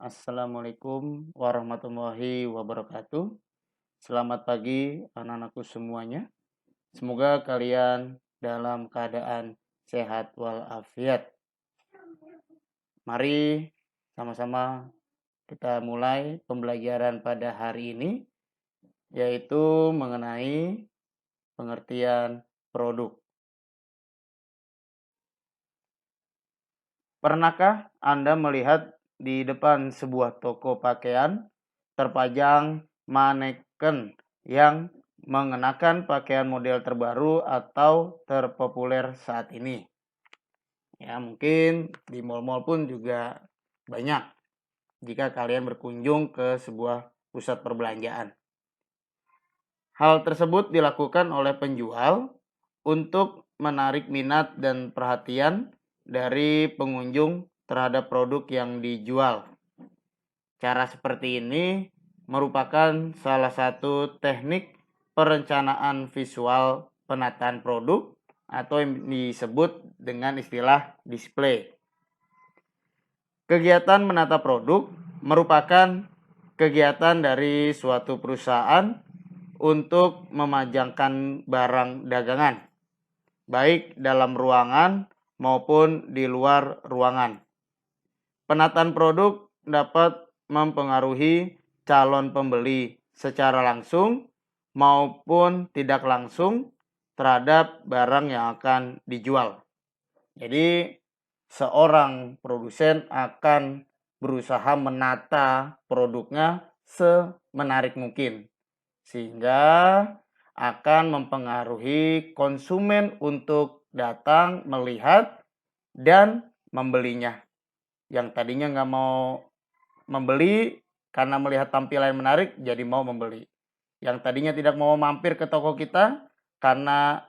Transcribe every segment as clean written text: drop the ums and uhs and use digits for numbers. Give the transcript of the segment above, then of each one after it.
Assalamualaikum warahmatullahi wabarakatuh. Selamat pagi anak-anakku semuanya. Semoga kalian dalam keadaan sehat walafiat. Mari sama-sama kita mulai pembelajaran pada hari ini, yaitu mengenai pengertian produk. Pernahkah Anda melihat di depan sebuah toko pakaian terpajang maneken yang mengenakan pakaian model terbaru atau terpopuler saat ini? Ya, mungkin di mal-mal pun juga banyak jika kalian berkunjung ke sebuah pusat perbelanjaan. Hal tersebut dilakukan oleh penjual untuk menarik minat dan perhatian dari pengunjung terhadap produk yang dijual. Cara seperti ini merupakan salah satu teknik perencanaan visual penataan produk atau yang disebut dengan istilah display. Kegiatan menata produk merupakan kegiatan dari suatu perusahaan untuk memajangkan barang dagangan, baik dalam ruangan maupun di luar ruangan. Penataan produk dapat mempengaruhi calon pembeli secara langsung maupun tidak langsung terhadap barang yang akan dijual. Jadi, seorang produsen akan berusaha menata produknya semenarik mungkin, sehingga akan mempengaruhi konsumen untuk datang melihat dan membelinya. Yang tadinya nggak mau membeli karena melihat tampilan menarik, jadi mau membeli. Yang tadinya tidak mau mampir ke toko kita karena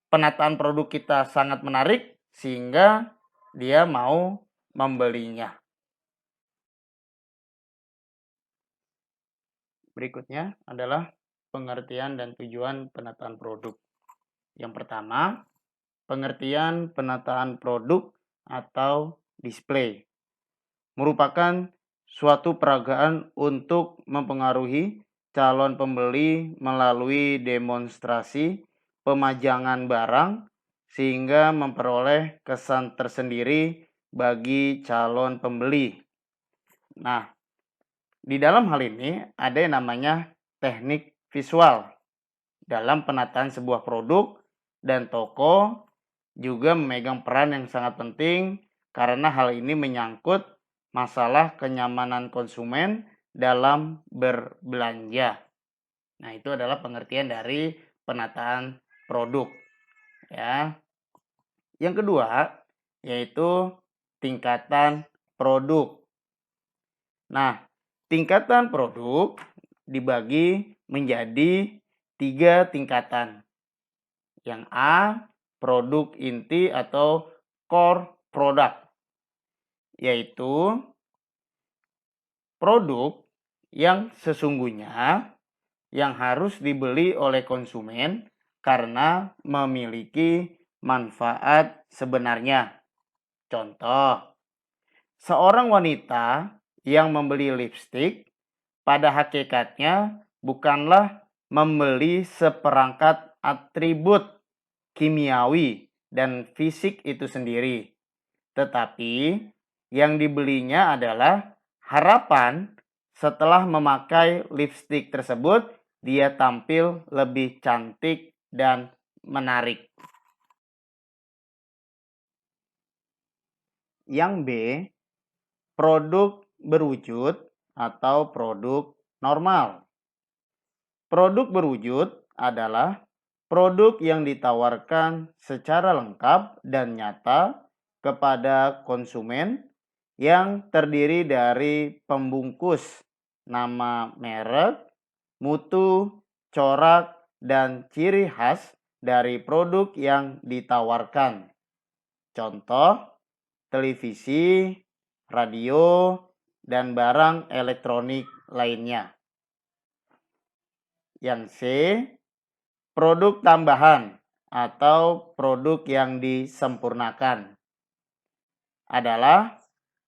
penataan produk kita sangat menarik, sehingga dia mau membelinya. Berikutnya adalah pengertian dan tujuan penataan produk. Yang pertama, pengertian penataan produk atau display merupakan suatu peragaan untuk mempengaruhi calon pembeli melalui demonstrasi pemajangan barang sehingga memperoleh kesan tersendiri bagi calon pembeli. Nah, di dalam hal ini ada yang namanya teknik visual dalam penataan sebuah produk, dan toko juga memegang peran yang sangat penting karena hal ini menyangkut masalah kenyamanan konsumen dalam berbelanja. Nah, itu adalah pengertian dari penataan produk. Ya. Yang kedua, yaitu tingkatan produk. Nah, tingkatan produk dibagi menjadi 3 tingkatan. Yang A, produk inti atau core product, yaitu produk yang sesungguhnya yang harus dibeli oleh konsumen karena memiliki manfaat sebenarnya. Contoh, seorang wanita yang membeli lipstik pada hakikatnya bukanlah membeli seperangkat atribut kimiawi dan fisik itu sendiri, tetapi yang dibelinya adalah harapan setelah memakai lipstik tersebut dia tampil lebih cantik dan menarik. Yang B, produk berwujud atau produk normal. Produk berwujud adalah produk yang ditawarkan secara lengkap dan nyata kepada konsumen yang terdiri dari pembungkus, nama merek, mutu, corak, dan ciri khas dari produk yang ditawarkan. Contoh, televisi, radio, dan barang elektronik lainnya. Yang C, produk tambahan atau produk yang disempurnakan adalah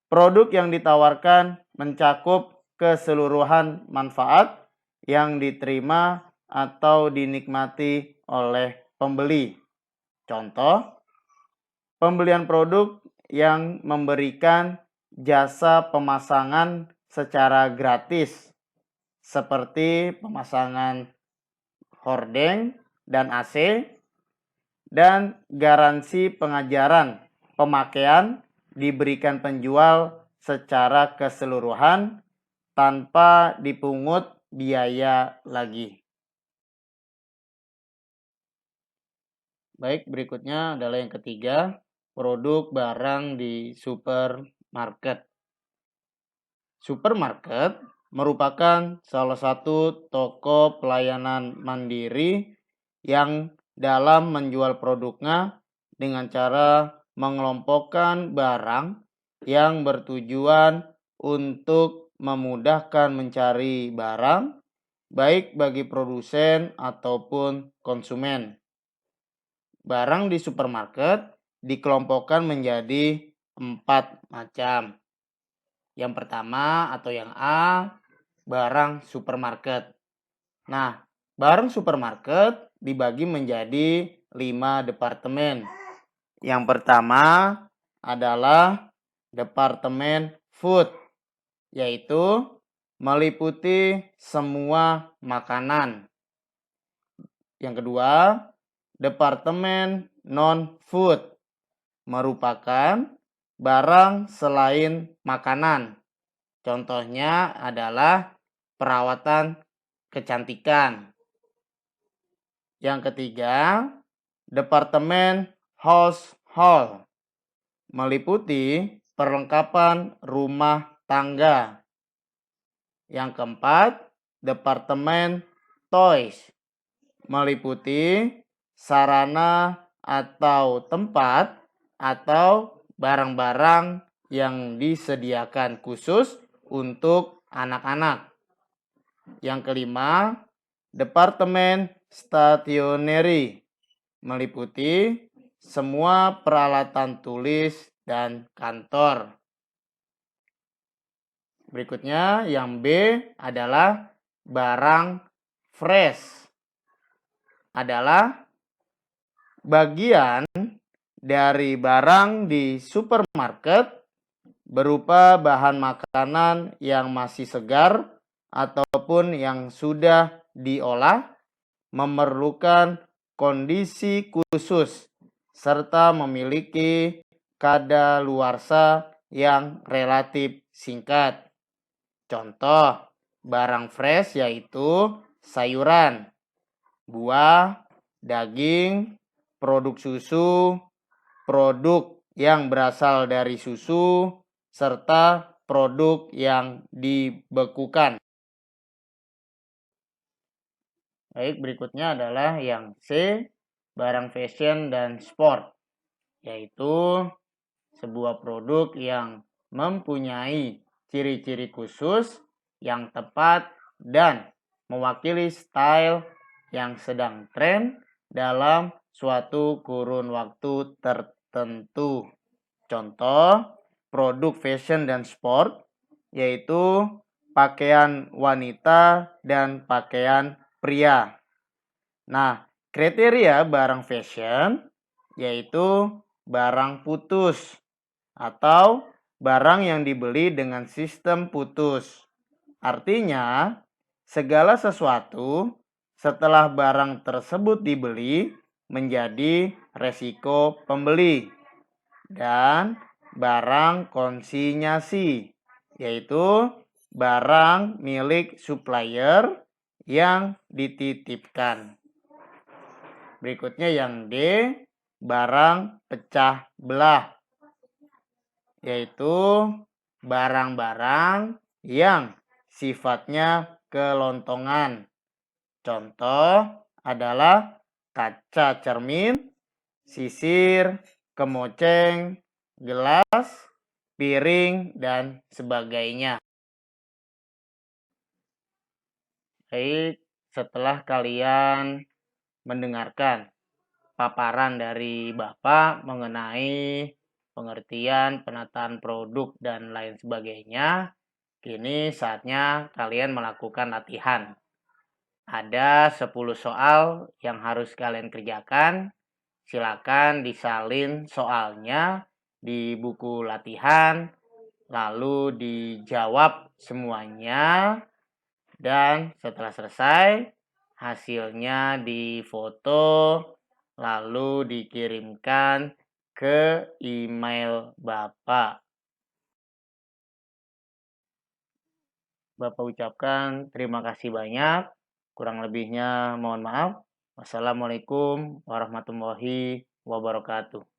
produk yang ditawarkan mencakup keseluruhan manfaat yang diterima atau dinikmati oleh pembeli. Contoh, pembelian produk yang memberikan jasa pemasangan secara gratis, seperti pemasangan hordeng dan AC, dan garansi pengajaran pemakaian diberikan penjual secara keseluruhan tanpa dipungut biaya lagi. Baik, berikutnya adalah yang ketiga, produk barang di supermarket. Supermarket merupakan salah satu toko pelayanan mandiri yang dalam menjual produknya dengan cara mengelompokkan barang yang bertujuan untuk memudahkan mencari barang, baik bagi produsen ataupun konsumen. Barang di supermarket dikelompokkan menjadi 4 macam. Yang pertama atau yang A, barang supermarket. Nah, barang supermarket dibagi menjadi 5 departemen. Yang pertama adalah departemen food, yaitu meliputi semua makanan. Yang kedua, departemen non-food, merupakan barang selain makanan. Contohnya adalah perawatan kecantikan. Yang ketiga, departemen household, meliputi perlengkapan rumah tangga. Yang keempat, departemen toys, meliputi sarana atau tempat atau barang-barang yang disediakan khusus untuk anak-anak. Yang kelima, departemen stationery, meliputi semua peralatan tulis dan kantor. Berikutnya yang B adalah barang fresh. Adalah bagian dari barang di supermarket berupa bahan makanan yang masih segar ataupun yang sudah diolah, memerlukan kondisi khusus serta memiliki kadaluarsa yang relatif singkat. Contoh barang fresh yaitu sayuran, buah, daging, produk susu, produk yang berasal dari susu, serta produk yang dibekukan. Baik, berikutnya adalah yang C, barang fashion dan sport, yaitu sebuah produk yang mempunyai ciri-ciri khusus yang tepat dan mewakili style yang sedang tren dalam suatu kurun waktu tertentu. Contoh produk fashion dan sport yaitu pakaian wanita dan pakaian pria. Nah, kriteria barang fashion yaitu barang putus atau barang yang dibeli dengan sistem putus. Artinya, segala sesuatu setelah barang tersebut dibeli menjadi resiko pembeli. Dan barang konsinyasi, yaitu barang milik supplier yang dititipkan. Berikutnya yang D, barang pecah belah, yaitu barang-barang yang sifatnya kelontongan. Contoh adalah kaca cermin, sisir, kemoceng, gelas, piring, dan sebagainya. Baik, setelah kalian mendengarkan paparan dari Bapak mengenai pengertian, penataan produk, dan lain sebagainya, Kini saatnya kalian melakukan latihan. Ada 10 soal yang harus kalian kerjakan. Silakan disalin soalnya di buku latihan, lalu dijawab semuanya, dan setelah selesai, hasilnya difoto, lalu dikirimkan ke email Bapak. Bapak ucapkan terima kasih banyak. Kurang lebihnya mohon maaf. Wassalamualaikum warahmatullahi wabarakatuh.